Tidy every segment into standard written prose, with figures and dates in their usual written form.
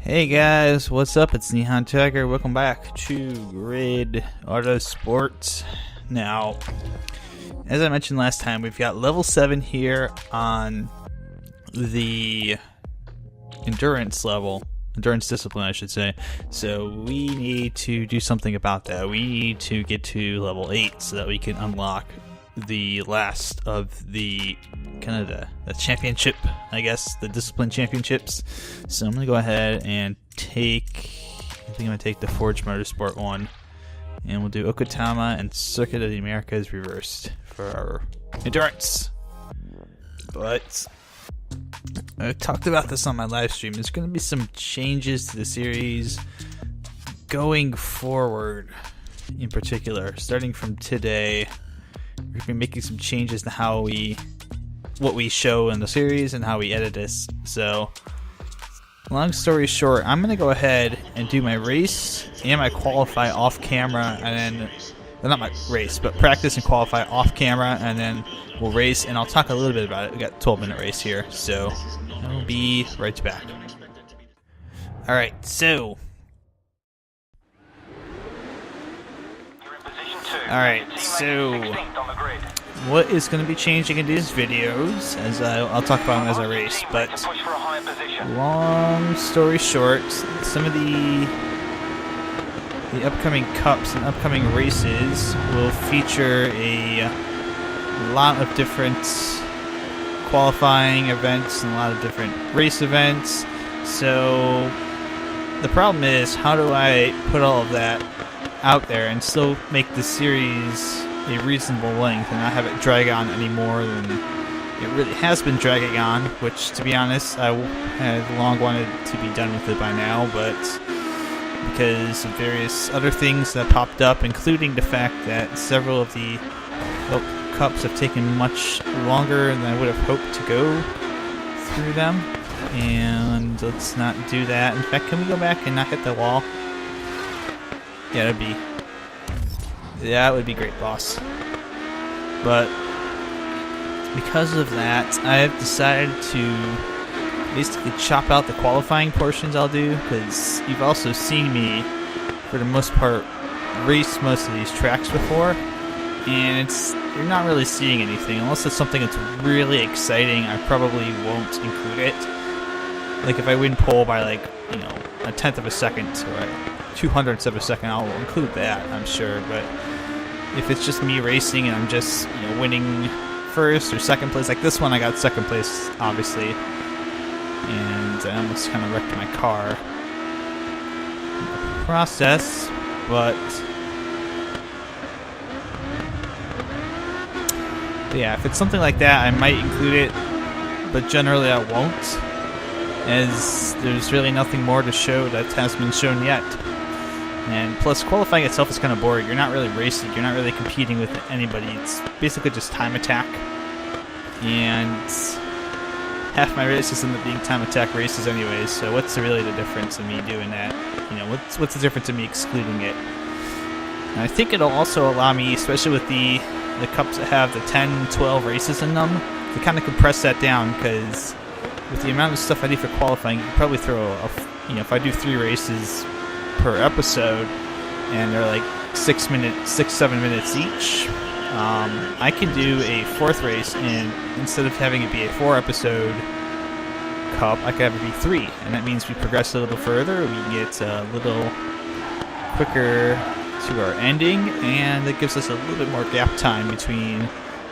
Hey guys, what's up? It's NihonTiger. Welcome back to Grid Autosport. Now, as I mentioned last time, we've got level 7 here on the endurance level. Endurance discipline, I should say. So we need to do something about that. We need to get to level 8 so that we can unlock the last of the the championship, I guess, the discipline championships. So I'm gonna go ahead and I think I'm gonna take the Forge Motorsport one, and we'll do Okutama and Circuit of the Americas reversed for our endurance. But I talked about this on my live stream. There's gonna be some changes to the series going forward. In particular, starting from today, we're gonna be making some changes to what we show in the series and how we edit this. So, long story short, I'm gonna go ahead and do my race and my qualify off camera, and then, well, not my race, but practice and qualify off camera, and then we'll race, and I'll talk a little bit about it. We got a 12-minute race here, so I'll be right back. Alright, so what is going to be changing in these videos, as I'll talk about them as I race, but long story short, some of the upcoming cups and upcoming races will feature a lot of different qualifying events and a lot of different race events. So the problem is, how do I put all of that out there and still make the series a reasonable length and not have it drag on any more than it really has been dragging on, which, to be honest, I had long wanted to be done with it by now, but because of various other things that popped up, including the fact that several of the cups have taken much longer than I would have hoped to go through them, and let's not do that. In fact, can we go back and not hit the wall? Yeah, that would be great, boss. But because of that, I have decided to basically chop out the qualifying portions I'll do, because you've also seen me, for the most part, race most of these tracks before, and you're not really seeing anything. Unless it's something that's really exciting, I probably won't include it. Like if I win pole by a 1/10 of a second or 200ths of a second, I'll include that, I'm sure. But if it's just me racing and I'm just winning first or second place, like this one I got second place, obviously, and I almost kind of wrecked my car in the process. But yeah, if it's something like that, I might include it, but generally I won't, as there's really nothing more to show that has been shown yet. And plus, qualifying itself is kind of boring. You're not really racing, you're not really competing with anybody. It's basically just time attack, and half my races end up being time attack races anyways, so what's really the difference in me doing that? What's the difference in me excluding it? And I think it'll also allow me, especially with the cups that have the 10, 12 races in them, to kind of compress that down, because with the amount of stuff I do for qualifying, you can probably throw if I do 3 races per episode, and they're like 7 minutes each, I can do a 4th race, and instead of having it be a 4-episode cup, I can have it be 3, and that means we progress a little further, we get a little quicker to our ending, and it gives us a little bit more gap time between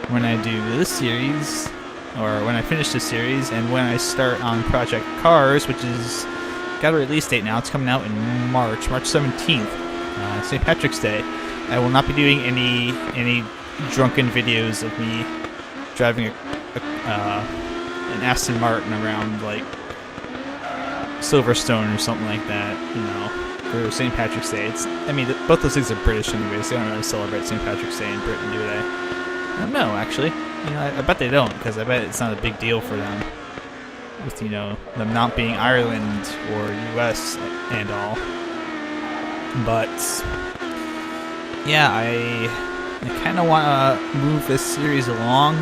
when I do this series, or when I finish this series, and when I start on Project Cars, which is got a release date now. It's coming out in March 17th, St. Patrick's Day. I will not be doing any drunken videos of me driving an Aston Martin around like Silverstone or something like that, for St. Patrick's Day. Both those things are British anyways. They don't really celebrate St. Patrick's Day in Britain, do they? I don't know, actually. I bet they don't, because I bet it's not a big deal for them, with them not being Ireland or US and all. But yeah, I kind of want to move this series along,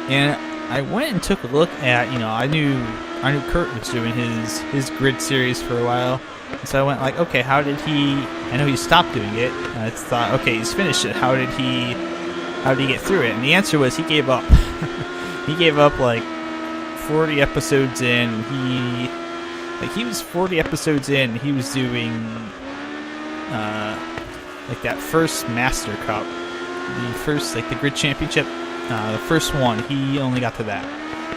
and I went and took a look at, I knew Arnold Kurt was doing his grid series for a while. And so I went like, okay, how did he? I know he stopped doing it. And I thought, okay, he's finished it. How did he get through it? And the answer was he gave up. He gave up like 40 episodes in. He was 40 episodes in. He was doing like that first Master Cup, the first like the Grid Championship, the first one. He only got to that,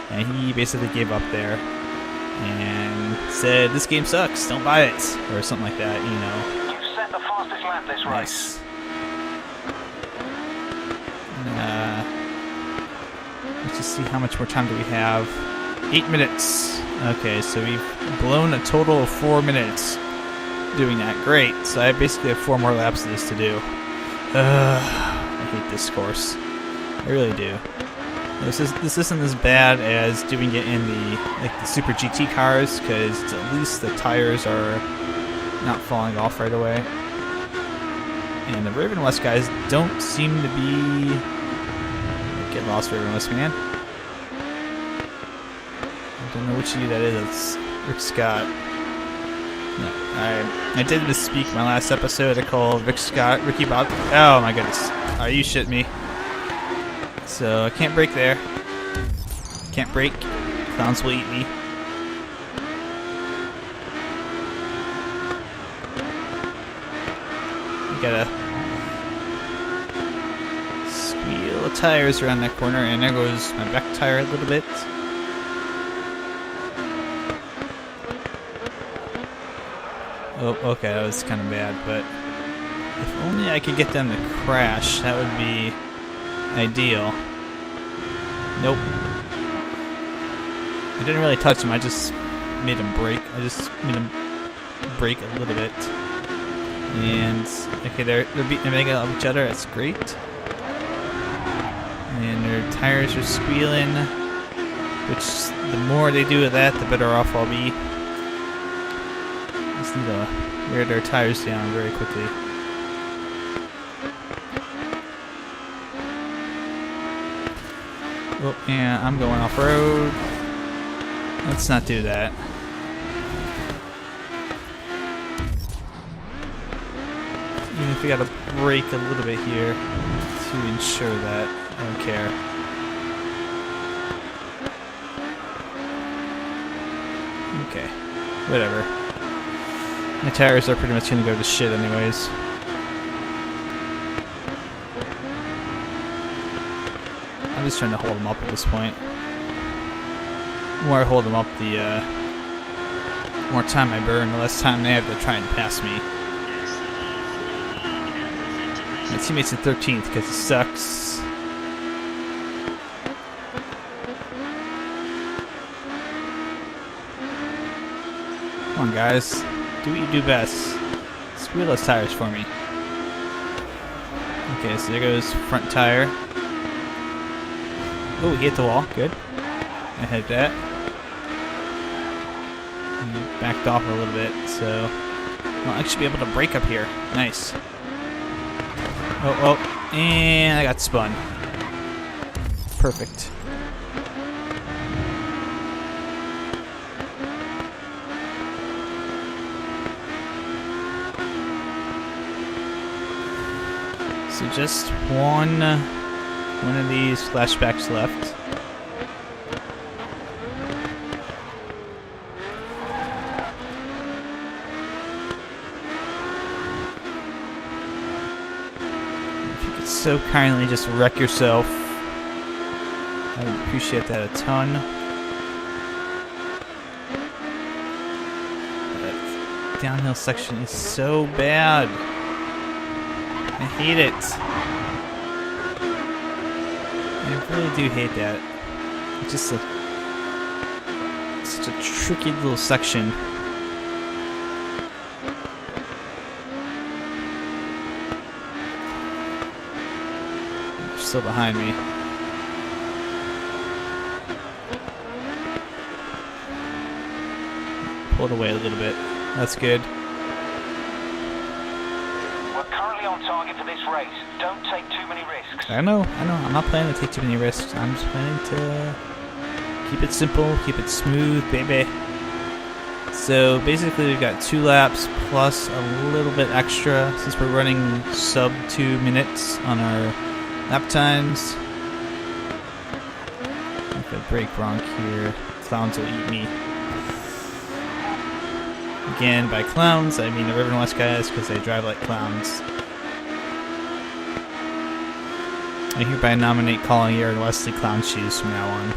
and he basically gave up there and said, "This game sucks. Don't buy it," or something like that. You know. You've set the fastest lap this race. Let's just see how much more time do we have. 8 minutes. Okay, so we've blown a total of 4 minutes doing that. Great. So I basically have 4 more laps of this to do. I hate this course. I really do. This isn't as bad as doing it in the Super GT cars, because at least the tires are not falling off right away. And the Raven West guys don't seem to be... Get lost, Raven West, man. I don't know which of you that is. It's Rick Scott. No, I did misspeak my last episode. I called Rick Scott Ricky Bob. Oh my goodness. Are you shitting me? So I can't brake there. Can't brake. Clowns will eat me. You gotta squeal the tires around that corner, and there goes my back tire a little bit. Oh, okay, that was kind of bad, but if only I could get them to crash, that would be ideal. Nope. I didn't really touch them, I just made them brake. I just made them brake a little bit. And, okay, they're making it off each other, that's great. And their tires are squealing, which the more they do of that, the better off I'll be. Just need to wear their tires down very quickly. Oh, yeah, I'm going off-road. Let's not do that. Even if we gotta brake a little bit here to ensure that. I don't care. Okay. Whatever. My tires are pretty much gonna go to shit anyways. I'm just trying to hold them up at this point. The more I hold them up, the more time I burn, the less time they have to try and pass me. My teammate's in 13th because he sucks. Come on, guys. Do what you do best. Squeal those tires for me. Okay, so there goes front tire. Oh, he hit the wall. Good. I had that. And backed off a little bit, so I'll actually be able to brake up here. Nice. Oh, and I got spun. Perfect. So just one of these flashbacks left. If you could so kindly just wreck yourself, I would appreciate that a ton. That downhill section is so bad. I hate it. I really do hate that. It's just such a tricky little section. They're still behind me. Pull it away a little bit. That's good. On target for this race. Don't take too many risks. I know. I'm not planning to take too many risks. I'm just planning to Keep it simple, keep it smooth, baby. So basically we've got 2 laps plus a little bit extra since we're running sub 2 minutes on our lap times. If I break Bronc here, clowns will eat me. Again, by clowns, I mean the River and West guys because they drive like clowns. I hereby nominate Collier and Wesley Clown Shoes from now on.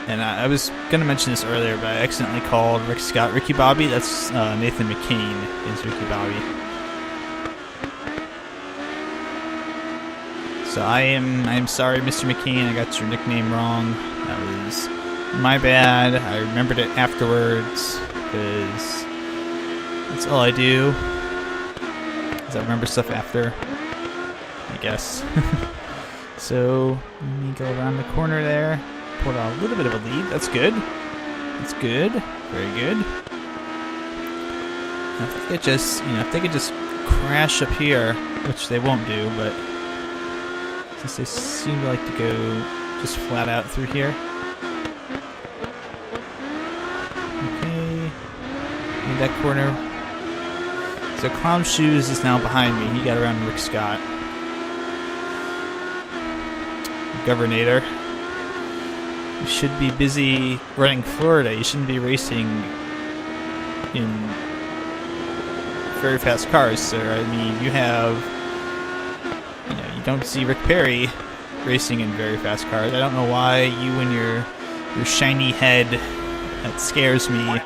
And I was going to mention this earlier, but I accidentally called Rick Scott Ricky Bobby. That's Nathan McCain is Ricky Bobby. So I am sorry, Mr. McCain. I got your nickname wrong. That was my bad. I remembered it afterwards because that's all I do. Is I remember stuff after, I guess. So let me go around the corner there. Pulled out a little bit of a lead. That's good. That's good. Very good. Now if they could just, if they could just crash up here, which they won't do, but since they seem to like to go just flat out through here. Okay. Made that corner. So Clown Shoes is now behind me. He got around Rick Scott. Governator. You should be busy running Florida. You shouldn't be racing in very fast cars, sir. I mean, you don't see Rick Perry racing in very fast cars. I don't know why you and your shiny head, that scares me,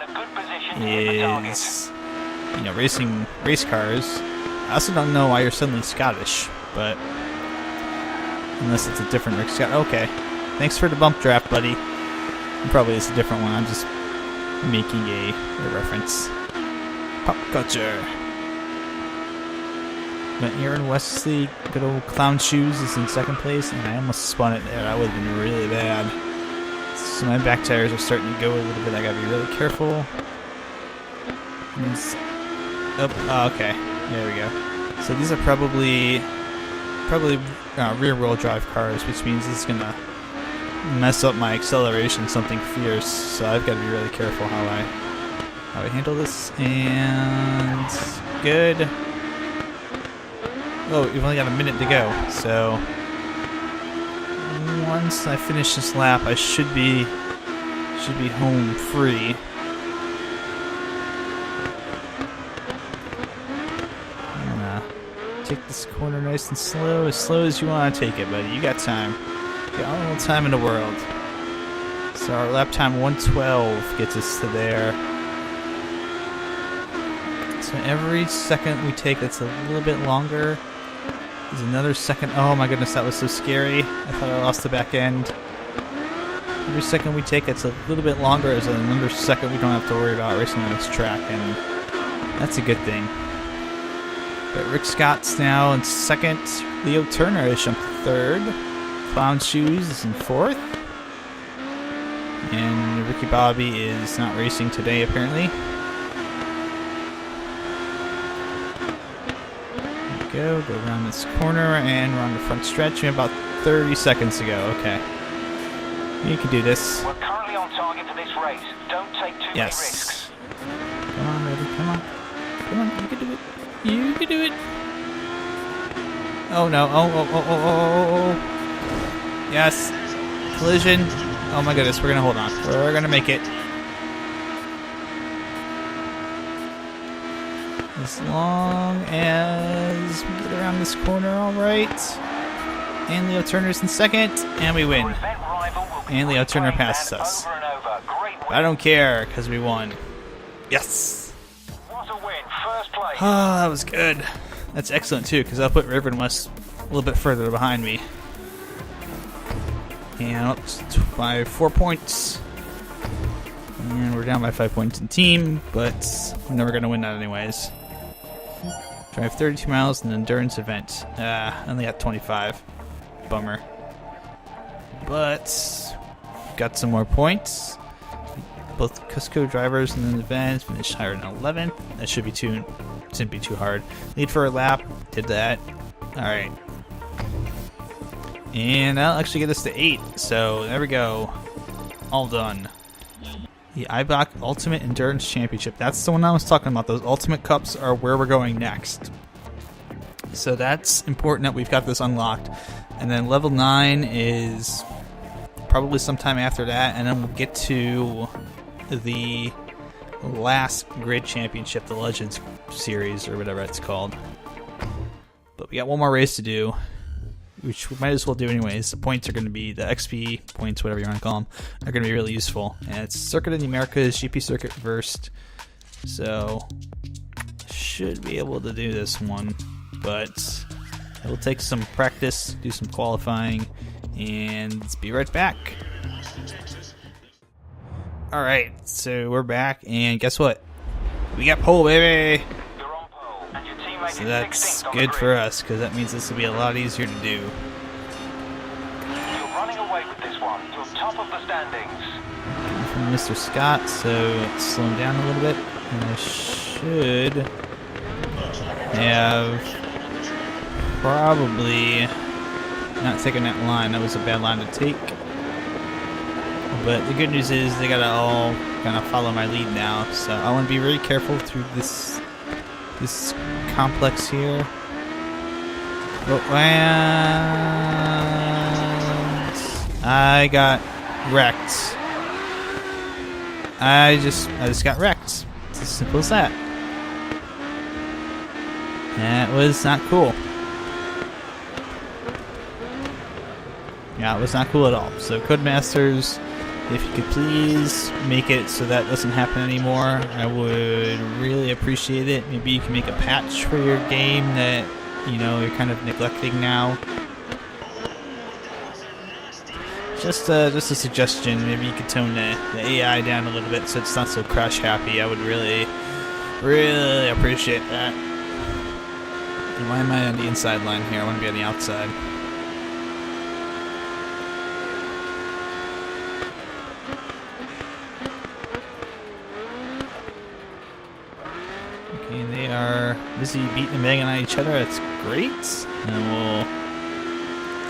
is, racing race cars. I also don't know why you're suddenly Scottish, but unless it's a different Rick Scott. Okay. Thanks for the bump draft, buddy. Probably it's a different one. I'm just making a reference. Pop culture. But Aaron Wesley, good old Clown Shoes, is in second place, and I almost spun it there. That would have been really bad. So my back tires are starting to go a little bit. I gotta be really careful. Oh, okay. There we go. So these are probably rear-wheel drive cars, which means it's gonna mess up my acceleration something fierce, so I've got to be really careful how I handle this. And good. Oh, we've only got a minute to go, so once I finish this lap, I should be home free. I'm gonna take this corner nice and slow as you want to take it, buddy. You got time. Got all the time in the world. So our lap time 1:12 gets us to there. So every second we take that's a little bit longer is another second. Oh my goodness, that was so scary. I thought I lost the back end. Every second we take that's a little bit longer is another second we don't have to worry about racing on this track, and that's a good thing. But Rick Scott's now in second. Leo Turner is jumped to third. Clown Shoes is in fourth. And Ricky Bobby is not racing today, apparently. There we go. Go around this corner and around the front stretch. We have about 30 seconds to go. Okay. You can do this. We're currently on target for this race. Don't take too many risks. Come on, baby. Come on. Come on. You can do it. You can do it. Oh, no. Oh. Yes. Collision. Oh my goodness, we're gonna hold on. We're gonna make it. As long as we get around this corner, alright. And Leo Turner's in second, and we win. And Leo Turner passes us. I don't care, because we won. Yes! What a win, first place. Oh, that was good. That's excellent too, because I'll put River and West a little bit further behind me. And up by 4 points. And we're down by 5 points in team, but we're never going to win that anyways. Drive 32 miles in an endurance event. Only got 25. Bummer. But got some more points. Both Cusco drivers in the event finished higher than 11th. That shouldn't be too hard. Lead for a lap. Did that. Alright. And that'll actually get us to 8. So there we go. All done. The IBOC Ultimate Endurance Championship. That's the one I was talking about. Those Ultimate Cups are where we're going next. So that's important that we've got this unlocked. And then level 9 is probably sometime after that. And then we'll get to the last Grid Championship, the Legends Series, or whatever it's called. But we got one more race to do, which we might as well do anyways. The points are going to be, the XP points, whatever you want to call them, are going to be really useful. And it's Circuit of the Americas, GP Circuit first. So, should be able to do this one. But it'll take some practice, do some qualifying, and be right back. Alright, so we're back, and guess what? We got pole, baby! You're on pole, and your teammate So is that's 16th on the good grid. for us, because that means this will be a lot easier to do. You're running away with this one. You're top of the standings. From Mr. Scott, so let's slow him down a little bit. And I should have probably not taken that line. That was a bad line to take. But the good news is they gotta all kind of follow my lead now. So I want to be very careful through this complex here. Oh, and I got wrecked. I just got wrecked. It's as simple as that. That was not cool. Yeah, it was not cool at all. So Codemasters, if you could please make it so that doesn't happen anymore, I would really appreciate it. Maybe you can make a patch for your game that, you know, you're kind of neglecting now. Just a suggestion. Maybe you could tone the AI down a little bit so it's not so crash happy. I would really, really appreciate that. And why am I on the inside line here? I want to be on the outside. Okay, they are busy beating and banging on each other. That's great. And will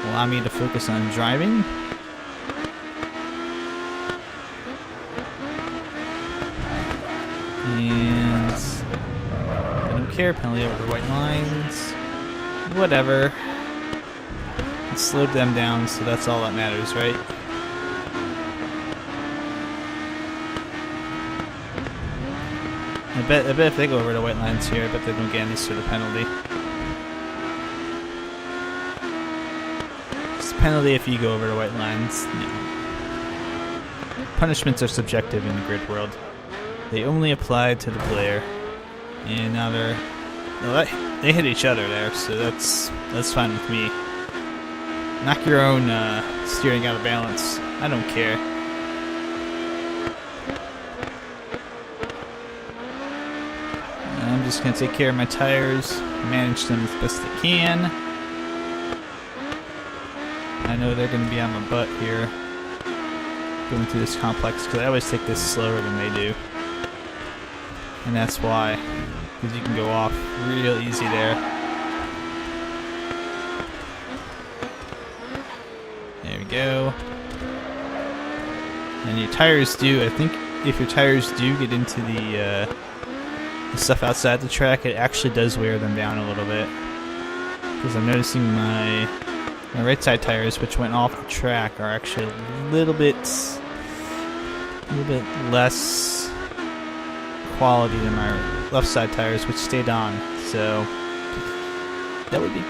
allow me to focus on driving. And I don't care. Penalty over the white lines. Whatever. It slowed them down, so that's all that matters, right? I bet if they go over the white lines here, I bet they don't get any sort of penalty. It's a penalty if you go over the white lines. No. Punishments are subjective in the grid world. They only apply to the player. And now they're... Well, they hit each other there, so that's fine with me. Knock your own steering out of balance. I don't care. I'm just going to take care of my tires, manage them as best I can. I know they're going to be on my butt here, going through this complex, because I always take this slower than they do. And that's why, because you can go off real easy there. There we go. And your tires do, I think if your tires do get into the stuff outside the track, it actually does wear them down a little bit. Because I'm noticing my right side tires, which went off the track, are actually a little bit less quality than my left side tires, which stayed on. So that would be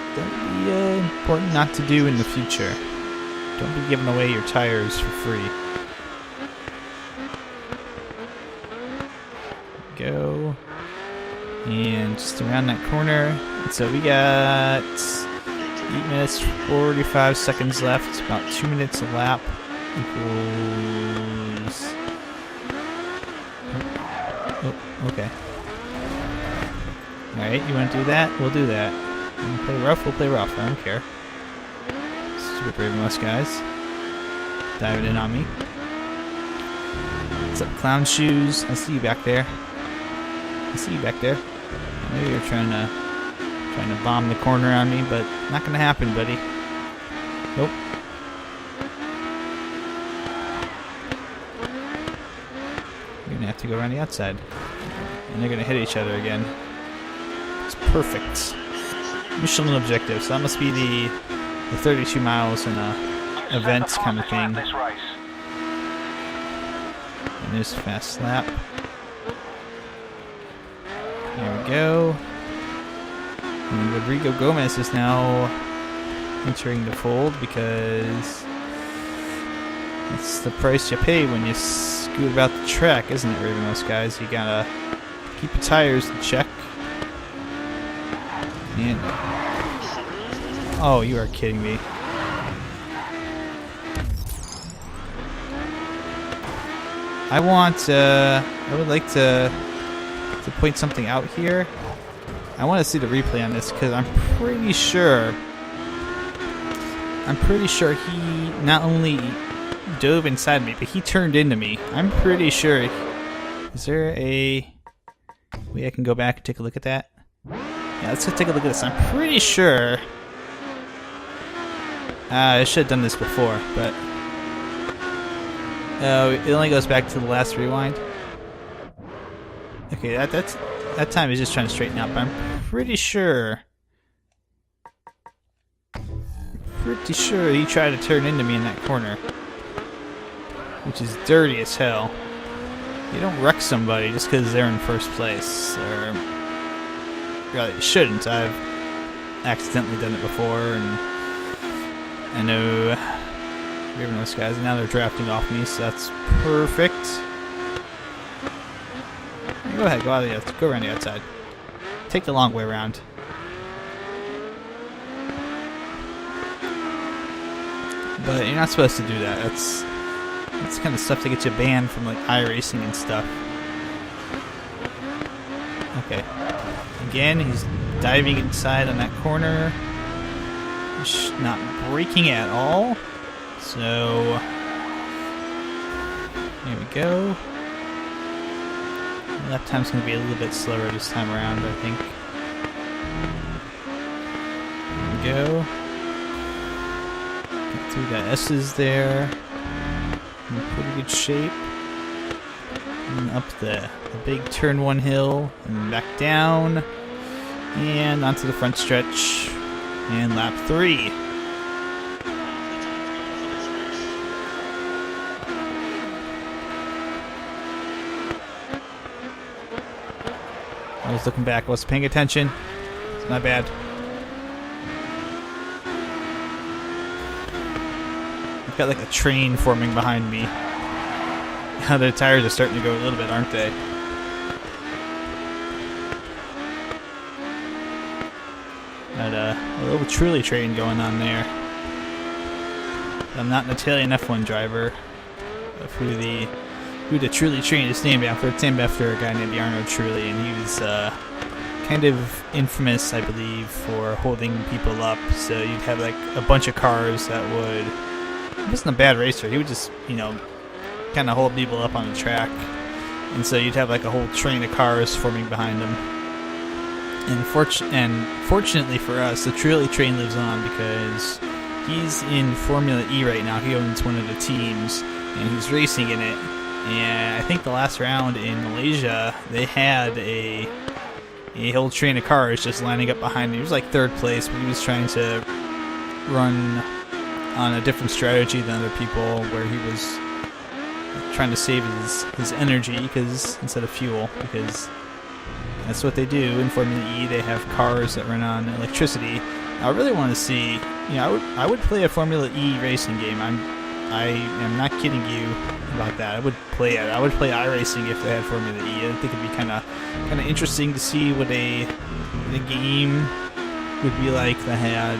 important not to do in the future. Don't be giving away your tires for free. Go. And just around that corner. And so we got 8 minutes 45 seconds left. About 2 minutes a lap equals... Oh, okay. Alright, you want to do that? We'll do that. You want to play rough? We'll play rough. I don't care. Stupid brave us guys. Diving in on me. What's up, clown shoes? I see you back there. I see you back there. I know you're trying to bomb the corner on me, but not gonna happen, buddy. Nope. to go around the outside. And they're gonna hit each other again. It's perfect. Michelin objective, so that must be the 32 miles in a event kind of thing. And there's a fast lap. There we go. And Rodrigo Gomez is now entering the fold because it's the price you pay when you scoot about the track, isn't it, Ravenous guys? You gotta keep your tires in check. And oh, you are kidding me. I would like to point something out here. I want to see the replay on this because I'm pretty sure he not only dove inside me, but he turned into me. I'm pretty sure. Is there a way I can go back and take a look at that? Yeah, let's go take a look at this. I'm pretty sure. I should have done this before, but it only goes back to the last rewind. Okay, that time is just trying to straighten out, but I'm pretty sure he tried to turn into me in that corner, which is dirty as hell. You don't wreck somebody just because they're in first place, or rather, you shouldn't. I've accidentally done it before, and I know we have those guys. Now they're drafting off me, so that's perfect. Go ahead, go around the outside. Take the long way around. But you're not supposed to do that. That's kind of stuff that gets you banned from like iRacing and stuff. Okay. Again, he's diving inside on that corner. He's not braking at all. So here we go. Lap time's going to be a little bit slower this time around, I think. There we go. Get through the S's there. In pretty good shape. And up the big turn 1 hill. And back down. And onto the front stretch. And lap 3. I was looking back, I wasn't paying attention. It's not bad. I've got like a train forming behind me. Now the tires are starting to go a little bit, aren't they? Got a little trolley train going on there. I'm not an Italian F1 driver. Who the Trulli train is named after. It's named after a guy named Jarno Trulli, and he was kind of infamous, I believe, for holding people up. So you'd have like a bunch of cars that would... He wasn't a bad racer. He would just, kind of hold people up on the track. And so you'd have like a whole train of cars forming behind him. And fortunately for us, the Trulli train lives on because he's in Formula E right now. He owns one of the teams, and he's racing in it. And I think the last round in Malaysia, they had a whole train of cars just lining up behind him. He was like third place, but he was trying to run on a different strategy than other people, where he was trying to save his energy instead of fuel, because that's what they do in Formula E. They have cars that run on electricity. I really want to see, I would play a Formula E racing game. I am not kidding you about that. I would play it. I would play iRacing if they had Formula E. I think it'd be kind of interesting to see what a game would be like that had,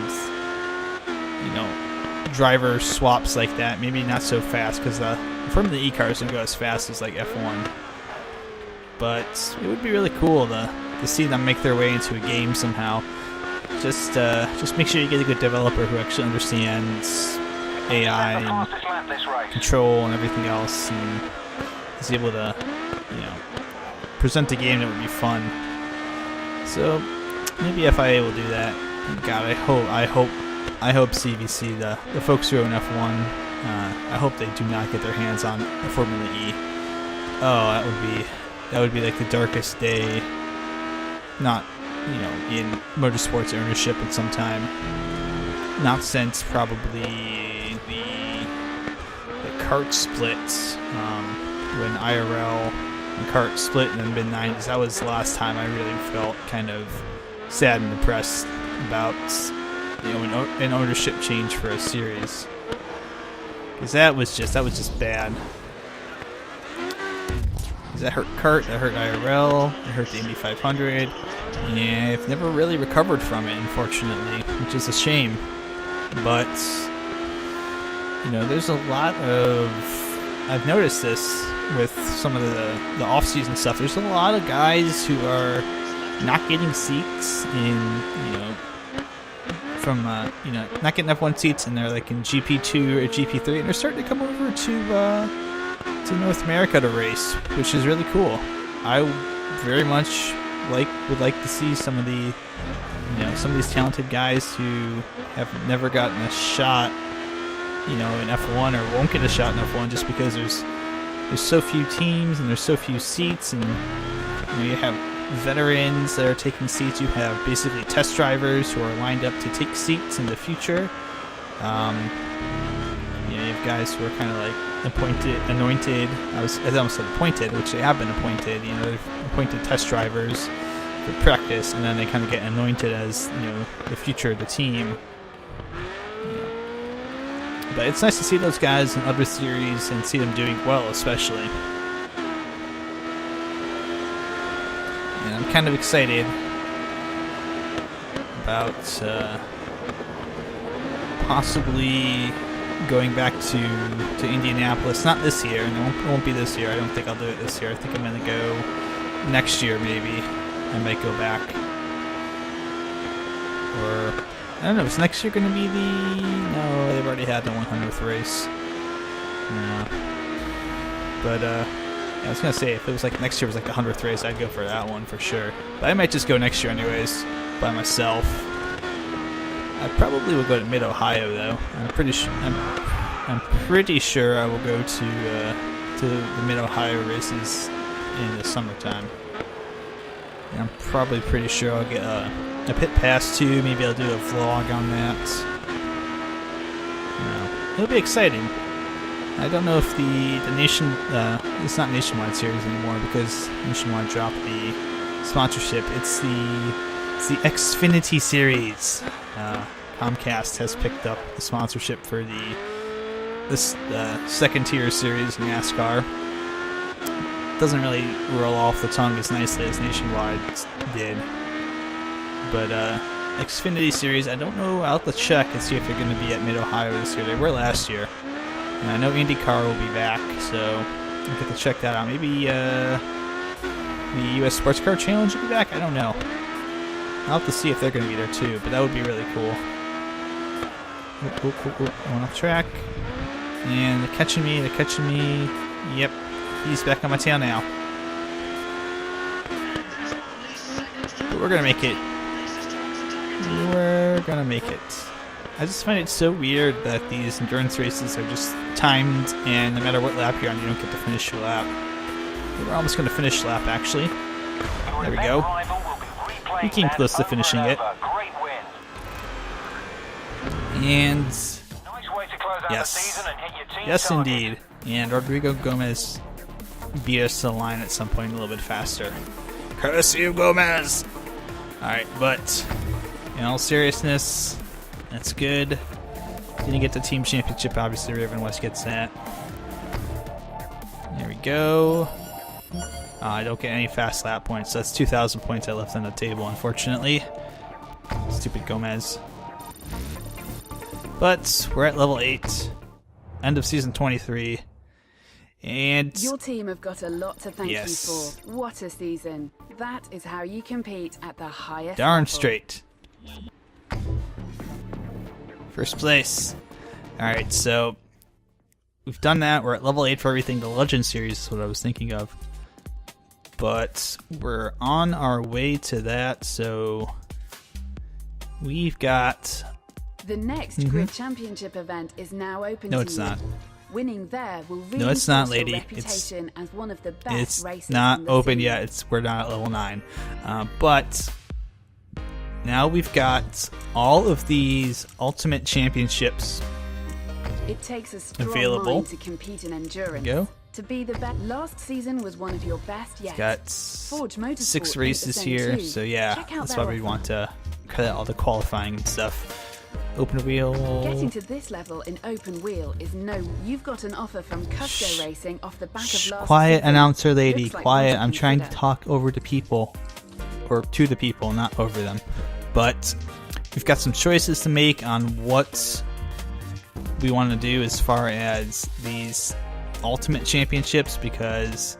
driver swaps like that. Maybe not so fast, because the Formula E cars don't go as fast as like F1. But it would be really cool to see them make their way into a game somehow. Just make sure you get a good developer who actually understands AI and control and everything else, and is able to, present a game that would be fun. So maybe FIA will do that. God, I hope CVC, the folks who own F1, I hope they do not get their hands on Formula E. Oh, that would be like the darkest day. Not, in motorsports ownership in some time. Not since probably the kart splits, when IRL and kart split in the mid-90s. That was the last time I really felt kind of sad and depressed about an ownership change for a series, because that was just bad. That hurt kart, that hurt IRL, it hurt the Indy 500, and I've never really recovered from it, unfortunately, which is a shame. But there's a lot of, I've noticed this with some of the off-season stuff. There's a lot of guys who are not getting seats in, from not getting F1 seats, and they're like in GP2 or GP3, and they're starting to come over to North America to race, which is really cool. I very much would like to see some of these talented guys who have never gotten a shot, in F1, or won't get a shot in F1 just because there's so few teams and there's so few seats, and you have veterans that are taking seats. You have basically test drivers who are lined up to take seats in the future. You have guys who are kind of like anointed. I almost said appointed, which they have been appointed. They're appointed test drivers for practice, and then they kind of get anointed as the future of the team. But it's nice to see those guys in other series and see them doing well, especially. And I'm kind of excited about possibly going back to Indianapolis. Not this year, and it won't be this year. I don't think I'll do it this year. I think I'm going to go next year, maybe. I might go back. Or, I don't know, is next year going to be no, they've already had the 100th race. No. But, I was going to say, if it was like next year was like the 100th race, I'd go for that one for sure. But I might just go next year anyways, by myself. I probably will go to Mid-Ohio though. I'm pretty sure I will go to the Mid-Ohio races in the summertime. And I'm probably pretty sure I'll get a pit pass too. Maybe I'll do a vlog on that. It'll be exciting. I don't know if it's not Nationwide series anymore because Nationwide dropped the sponsorship. It's the Xfinity series. Comcast has picked up the sponsorship for this second tier series in NASCAR. It doesn't really roll off the tongue as nicely as Nationwide did. But Xfinity series, I don't know. I'll have to check and see if they're going to be at Mid-Ohio this year. They were last year. And I know IndyCar will be back, so I'll get to check that out. Maybe the US Sports Car Challenge will be back? I don't know. I'll have to see if they're going to be there too, but that would be really cool. Going off track. And they're catching me. Yep, he's back on my tail now. But we're going to make it. I just find it so weird that these endurance races are just timed, and no matter what lap you're on, you don't get to finish your lap. We're almost going to finish lap, actually. There we go. We came close to finishing it. And yes indeed. And Rodrigo Gomez beat us to the line at some point a little bit faster. Courtesy of Gomez! Alright, but in all seriousness, that's good. Didn't get the team championship, obviously Raven West gets that. There we go. I don't get any fast lap points. That's 2,000 points I left on the table, unfortunately. Stupid Gomez. But we're at level 8. End of season 23. And your team have got a lot to thank you for. What a season. That is how you compete at the highest darn level. Straight. First place. Alright, so we've done that. We're at level 8 for everything. The Legend series is what I was thinking of. But we're on our way to that, so we've got... The next Grid Championship event is now open to you. No, it's not. Winning there will really No, it's not, boost your lady. reputation as one of the best It's racers not in the open scene. yet. We're not at level 9. But now we've got all of these Ultimate Championships It takes a strong available. mind to compete in endurance. Go. To be the best. Last season was one of your best yet. Got Forge Motorsport 6 think races the same here, too. so yeah, Check out that's their why we offer. want to cut out all the qualifying and stuff. Open wheel. Getting to this level in open wheel is no. You've got an offer from Cusco Racing off the back of last Quiet, season. announcer lady. Looks like Quiet. one to I'm trying to consider. talk over to people, or to the people, not over them. But we've got some choices to make on what we want to do as far as these Ultimate Championships, because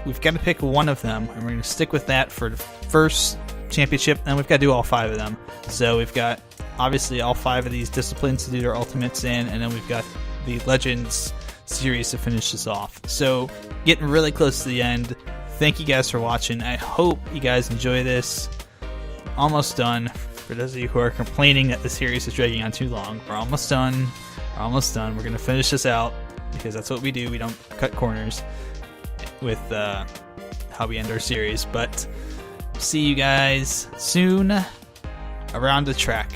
we've got to pick one of them, and we're going to stick with that for the first championship, and we've got to do all 5 of them. So we've got obviously all 5 of these disciplines to do their ultimates in, and then we've got the Legends series to finish this off. So getting really close to the end. Thank you guys for watching. I hope you guys enjoy this. Almost done. For those of you who are complaining that the series is dragging on too long, we're almost done. We're almost done. We're going to finish this out because that's what we do. We don't cut corners with how we end our series. But see you guys soon around the track.